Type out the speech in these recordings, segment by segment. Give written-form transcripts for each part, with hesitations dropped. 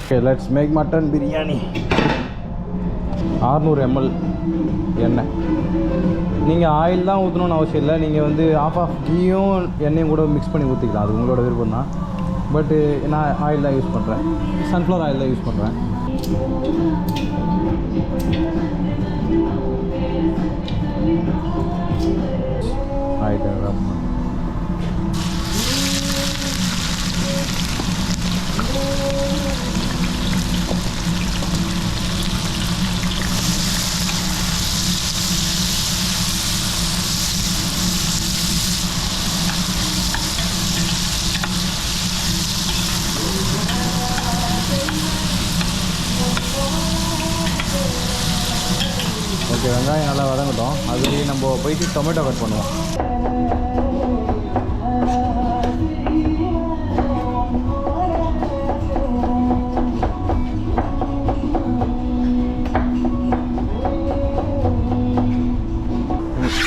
Okay, let's make mutton biryani. 600 ml எண்ணெய். நீங்கள் oil தான் ஊற்றணும்னு அவசியம் இல்லை. நீங்கள் வந்து ஆஃப் கீயும் எண்ணெயும் கூட மிக்ஸ் பண்ணி ஊற்றிக்கலாம். அது உங்களோட விருப்பம் தான். பட்டு நான் ஆயில் தான் யூஸ் பண்ணுறேன். சன்ஃப்ளவர் ஆயில் தான் யூஸ் பண்ணுறேன். ஆயில் ஓகே, வெங்காயம் நல்லா வதங்கட்டும். அதுலேயே நம்ம போயிட்டு டொமேட்டோ கட் பண்ணுவோம்.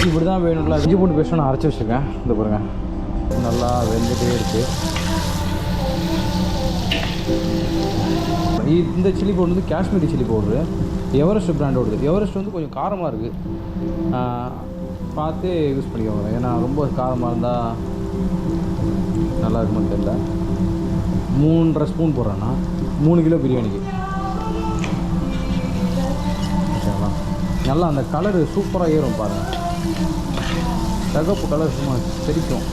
இப்படி தான் வேணும்ல. இஞ்சி பூண்டு பேஸ்ட் நான் அரைச்சி வச்சுருக்கேன். இந்த பாருங்க, நல்லா வெந்துகிட்டே இருக்குது. இந்த சில்லி பவுடர் வந்து காஷ்மீரி சில்லி பவுட்ரு, எவரெஸ்ட் பிராண்டோடது. எவரெஸ்ட் வந்து கொஞ்சம் காரமாக இருக்குது, பார்த்து யூஸ் பண்ணிக்கோங்க. ஏன்னா ரொம்ப காரமாக இருந்தால் நல்லா இருக்குமான்னு தெரியல. 3.5 ஸ்பூன் போடுறேன்னா 3 கிலோ பிரியாணிக்கு. ஓகேங்களா? நல்லா அந்த கலரு சூப்பராக ஏறும் பாருங்கள். தகப்பு கலர் சும்மா தெரிக்கும்.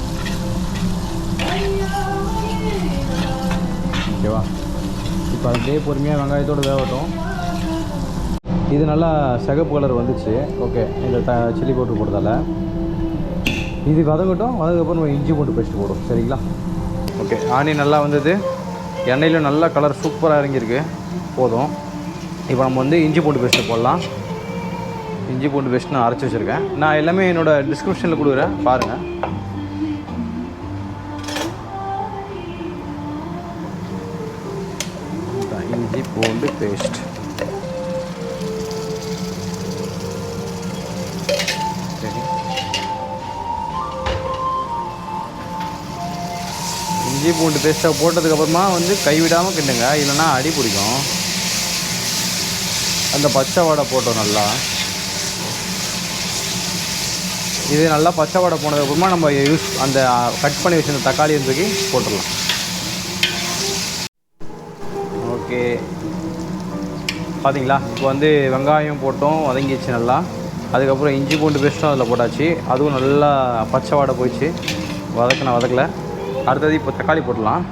ஓகேவா? இப்போ அப்படியே பொறுமையாக வெங்காயத்தோடு வேகட்டும். இது நல்லா சிகப்பு கலர் வந்துச்சு. ஓகே, இந்த சில்லி பவுடர் போட்டதால் இது வதங்கட்டும். அதுக்கப்புறம் நம்ம இஞ்சி பூண்டு பேஸ்ட் போடும். சரிங்களா? ஓகே, ஆனியன் நல்லா வந்தது. எண்ணெயிலும் நல்லா கலர் சூப்பராக இறங்கியிருக்கு. போதும். இப்போ நம்ம வந்து இஞ்சி பூண்டு பேஸ்ட்டு போடலாம். இஞ்சி பூண்டு பேஸ்ட் நான் அரைச்சி வச்சுருக்கேன். நான் எல்லாமே என்னோடய டிஸ்கிரிப்ஷனில் கொடுக்குறேன், பாருங்கள். இஞ்சி பூண்டு பேஸ்ட் இஞ்சி பூண்டு பேஸ்ட்டை போட்டதுக்கப்புறமா வந்து கைவிடாமல் கிண்டுங்க, இல்லைன்னா அடி பிடிக்கும். அந்த பச்சை வடை போட்டோம் நல்லா. இது நல்லா பச்சை வடை போனதுக்கப்புறமா நம்ம அந்த கட் பண்ணி வச்சுருந்த தக்காளி தூக்கி போட்டுடலாம். ஓகே, பார்த்தீங்களா? இப்போ வந்து வெங்காயம் போட்டோம், வதங்கிடுச்சு நல்லா. அதுக்கப்புறம் இஞ்சி பூண்டு பேஸ்ட்டும் அதில் போட்டாச்சு. அதுவும் நல்லா பச்சை வாடை போயிடுச்சு. வதக்கலை. அடுத்தது இப்போ தக்காளி போடலாம்.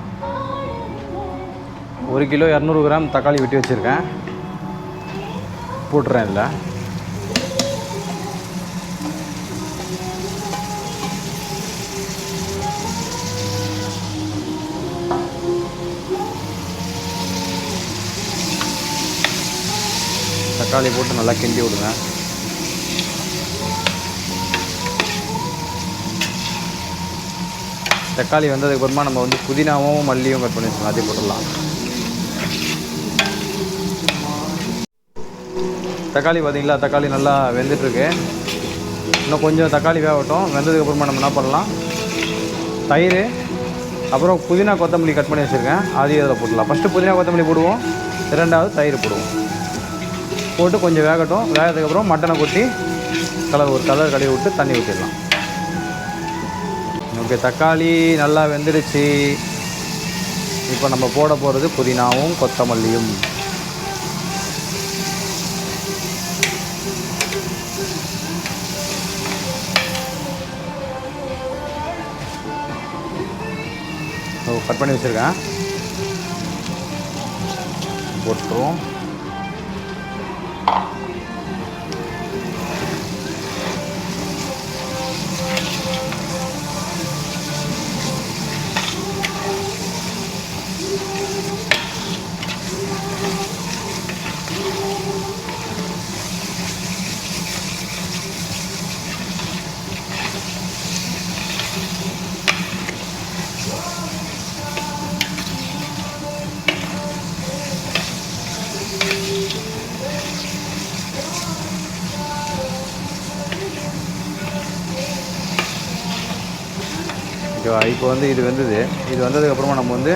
1 கிலோ 200 கிராம் தக்காளி வெட்டி வச்சுருக்கேன், போட்டுறேன் இதில். தக்காளி போட்டு நல்லா கிண்டி விடுங்க. தக்காளி வந்ததுக்கப்புறமா நம்ம வந்து புதினாவும் மல்லியும் கட் பண்ணி வச்சுக்கலாம், அதையும் போட்டுடலாம். தக்காளி பார்த்தீங்களா? தக்காளி நல்லா வெந்துட்டுருக்கு. இன்னும் கொஞ்சம் தக்காளி வேகட்டும். வெந்ததுக்கப்புறமா நம்ம என்ன பண்ணலாம், தயிர், அப்புறம் புதினா கொத்தமல்லி கட் பண்ணி வச்சுருக்கேன், அதையும் அதில் போட்டுடலாம். ஃபஸ்ட்டு புதினா கொத்தமல்லி போடுவோம், 2வது தயிர் போடுவோம். போட்டு கொஞ்சம் வேகட்டும். வேகத்துக்கப்புறம் மட்டனை கொட்டி ஒரு கலர் கழுவி விட்டு தண்ணி ஊற்றிடலாம். ஓகே, தக்காளி நல்லா வெந்துடுச்சு. இப்போ நம்ம போட போகிறது புதினாவும் கொத்தமல்லியும். கட் பண்ணி வச்சுருக்கேன், போட்டுருவோம். ஓகேவா? இப்போ வந்து இது வந்ததுக்கப்புறமா நம்ம வந்து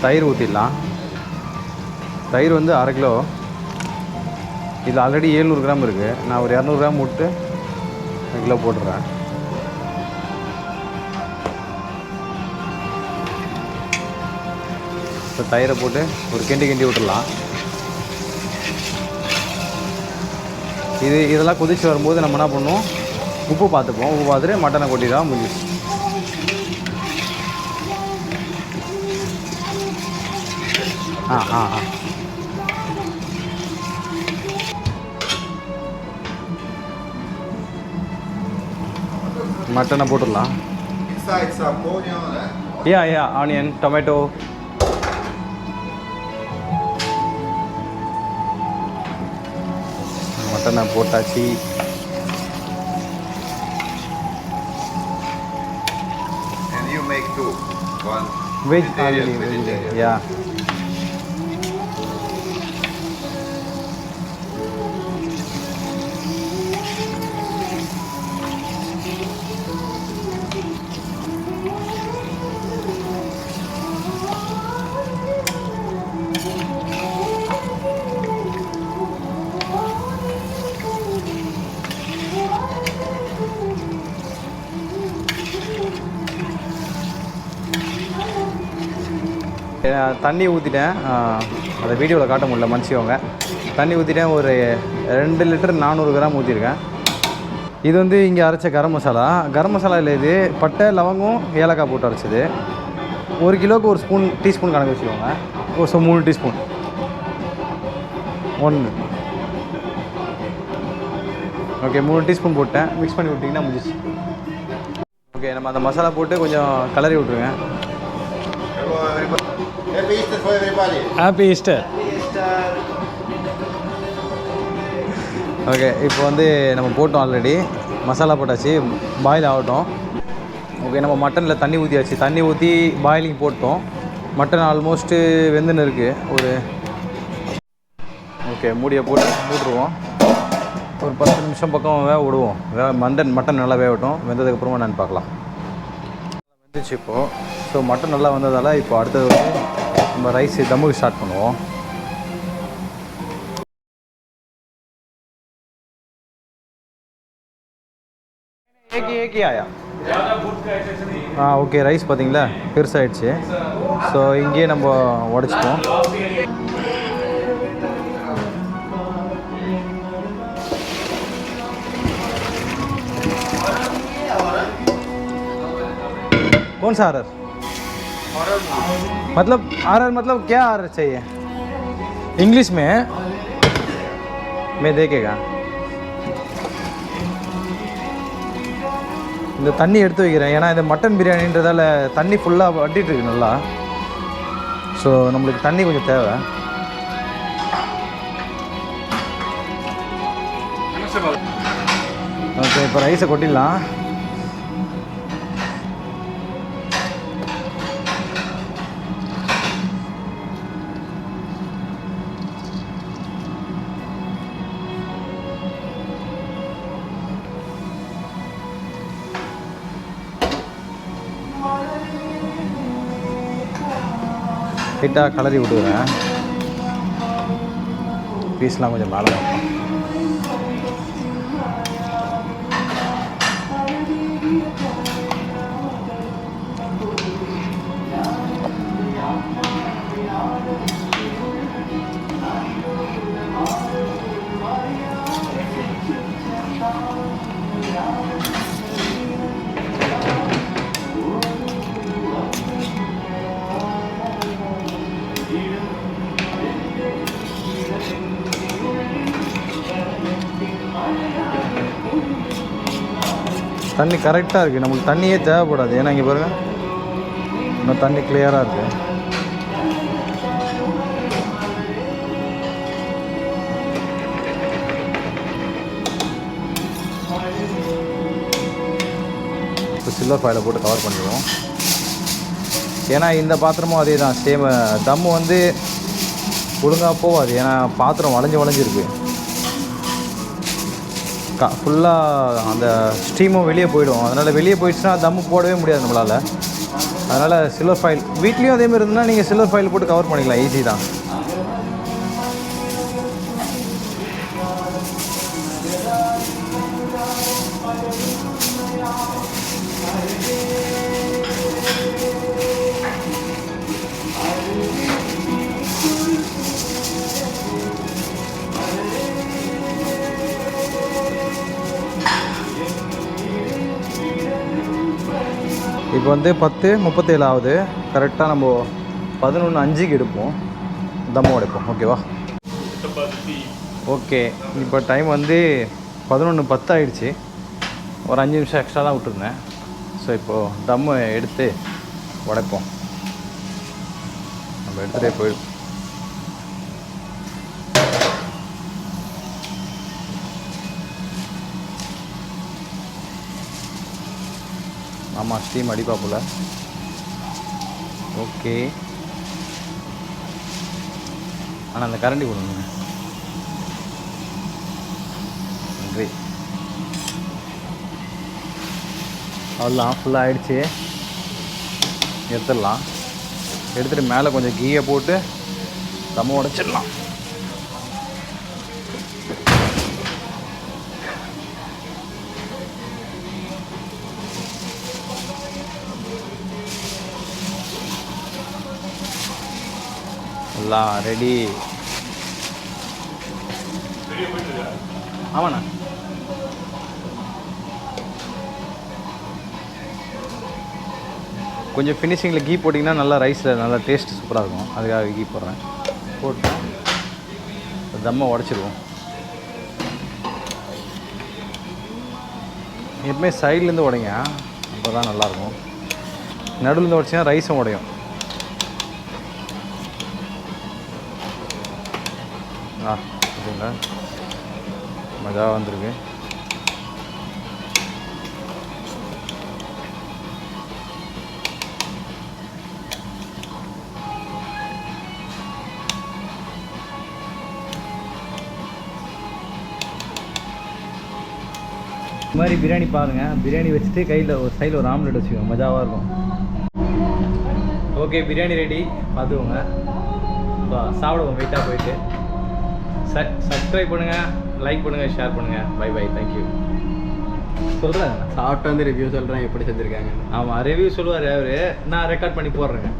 தயிர் ஊற்றிடலாம். தயிர் வந்து 1/2 கிலோ. இதில் ஆல்ரெடி 700 கிராம் இருக்குது. நான் ஒரு 200 கிராம் விட்டு 1 கிலோ போட்டுறேன். இப்போ தயிரை போட்டு ஒரு கிண்டி விட்டுடலாம். இதெல்லாம் கொதிச்சு வரும்போது நம்ம என்ன பண்ணுவோம், உப்பு பார்த்துப்போம். உப்பு பார்த்துட்டு மட்டனை கொட்டிதான் முடிஞ்சிச்சு. மட்டனை போட்டுடலாம். யா ஆனியன், டொமேட்டோ. மட்டனை போட்டாச்சு. And you make two. One vegetarian. Yeah. தண்ணி ஊற்றிட்டேன். அதை வீடியோவில் காட்ட முடியல, மன்னிச்சிக்கோங்க. தண்ணி ஊற்றிட்டேன். ஒரு 2 லிட்டர் 400 கிராம் ஊற்றிருக்கேன். இது வந்து இங்கே அரைச்ச கரம் மசாலா. கரம் மசாலா இல்லை, இது பட்டை, லவங்கம், ஏலக்காய் போட்டு அரைச்சது. 1 கிலோவுக்கு ஒரு டீஸ்பூன் கணக்கு வச்சுக்கோங்க. So 3 teaspoon. 1 ஓகே, 3 டீஸ்பூன் போட்டேன். மிக்ஸ் பண்ணி விட்டிங்கன்னா முடிஞ்சிச்சு. ஓகே, நம்ம அந்த மசாலா போட்டு கொஞ்சம் கலரி விட்ருங்க. Happy Easter for everybody. Happy Easter. Okay, இப்போ வந்து நம்ம போட்டோம், ஆல்ரெடி மசாலா போட்டாச்சு. பாயில் ஆகட்டும். ஓகே, நம்ம மட்டனில் தண்ணி ஊற்றியாச்சு. தண்ணி ஊற்றி பாயிலிங் போட்டோம். மட்டன் ஆல்மோஸ்ட்டு வெந்துன்னு இருக்குது. ஓகே, மூடியை மூட்டுருவோம். ஒரு 10 நிமிஷம் பக்கம் வேக விடுவோம். மட்டன் நல்லா வேகட்டும். வெந்ததுக்கப்புறமா நான் பார்க்கலாம். வெந்துச்சு இப்போது. ஸோ மட்டன் நல்லா வந்ததால் இப்போ அடுத்தது வந்து நம்ம ரைஸ் தம்முக்கு ஸ்டார்ட் பண்ணுவோம். ஓகே, ரைஸ் பார்த்தீங்களா பெருசாகிடுச்சு. ஸோ இங்கேயே நம்ம உடச்சிப்போம். कौन सा आर्डर? मतलब क्या आर्डर चाहिए इंग्लिश में? मैं देखेगा. இந்த தண்ணி எடுத்து வைக்கிறேன். ஏன்னா இது மட்டன் பிரியாணின்றதால தண்ணி ஃபுல்லாக வட்டிட்டு இருக்கு நல்லா. ஸோ நம்மளுக்கு தண்ணி கொஞ்சம் தேவை. ஓகே, இப்போ ரைஸை கொட்டிடலாம். லைட்டாக கலரி விட்டுக்கிறேன். பீஸ்லாம் கொஞ்சம் மேலே வைப்போம். தண்ணி கரெக்டாக இருக்குது. நமக்கு தண்ணியே தேவைப்படாது. ஏன்னா இங்கே பாருங்கள், இன்னும் தண்ணி கிளியராக இருக்குது. இப்போ சில்வர் ஃபாயிலை போட்டு கவர் பண்ணிடுவோம். ஏன்னா இந்த பாத்திரமும் அதே தான், சேம். தம்மு வந்து ஒழுங்காக போகாது. ஏன்னா பாத்திரம் வளைஞ்சிருக்கு. ஃபுல்லாக அந்த ஸ்டீமும் வெளியே போயிடும். அதனால் வெளியே போயிடுச்சுன்னா தம்மு போடவே முடியாது நம்மளால். அதனால் சில்வர் ஃபாயில் வீட்லேயும் அதேமாதிரி இருந்ததுன்னா நீங்கள் சில்வர் ஃபாயில் போட்டு கவர் பண்ணிக்கலாம், ஈஸி தான். இப்போ வந்து 10:37 ஆகுது. கரெக்டாக நம்ம 11:05க்கு எடுப்போம், தம்மு உடைப்போம். ஓகேவா? ஓகே, இப்போ டைம் வந்து 11:10 ஆகிடுச்சு. ஒரு 5 நிமிஷம் எக்ஸ்ட்ரா தான் விட்டுருந்தேன். ஸோ இப்போது தம்மு எடுத்து உடைப்போம். நம்ம எடுத்துகிட்டே போயிடும். ஆமாம், ஸ்டீம் அடிப்பா போல். ஓகே, ஆனால் அந்த கரண்டி கொடுங்க. நன்றி. அவ்வளோதான், ஃபுல்லாக ஆகிடுச்சு. எடுத்துடலாம். எடுத்துகிட்டு மேலே கொஞ்சம் கீயை போட்டு தம்ம உடைச்சிடலாம். எல்லாம் ரெடி. ஆமாண்ணா. கொஞ்சம் ஃபினிஷிங்கில் கீ போட்டிங்கன்னா நல்லா ரைஸில் நல்லா டேஸ்ட்டு சூப்பராக இருக்கும். அதுக்காக கீ போடுறேன். போட்டு தம்மை உடச்சிடுவோம். எப்பவுமே சைட்லேருந்து உடைங்க, அப்போ தான் நல்லாயிருக்கும். நடுவில் உடச்சிங்கன்னா ரைஸும் உடையும். ஓகேங்களா? மஜாவாக வந்திருக்கு. இந்த மாதிரி பிரியாணி பாருங்கள். பிரியாணி வச்சுட்டு கையில் ஒரு சைடில் ஒரு ஆம்லெட் வச்சுக்கோங்க, மஜாவாக இருக்கும். Okay, biryani ready. பார்த்துக்கோங்க. இப்போ சாப்பிடுவோம் வெயிட்டாக போயிட்டு. சப்ஸ்கிரைப் பண்ணுங்கள், லைக் பண்ணுங்கள், ஷேர் பண்ணுங்கள். Bye bye, thank you. சொல்கிறேன், சாப்பிட்டு வந்து ரிவ்யூ சொல்கிறேன் எப்படி செஞ்சுருக்காங்க. ஆமாம், ரிவ்யூ சொல்லுவார் அவர். நான் ரெக்கார்ட் பண்ணி போடுறேங்க.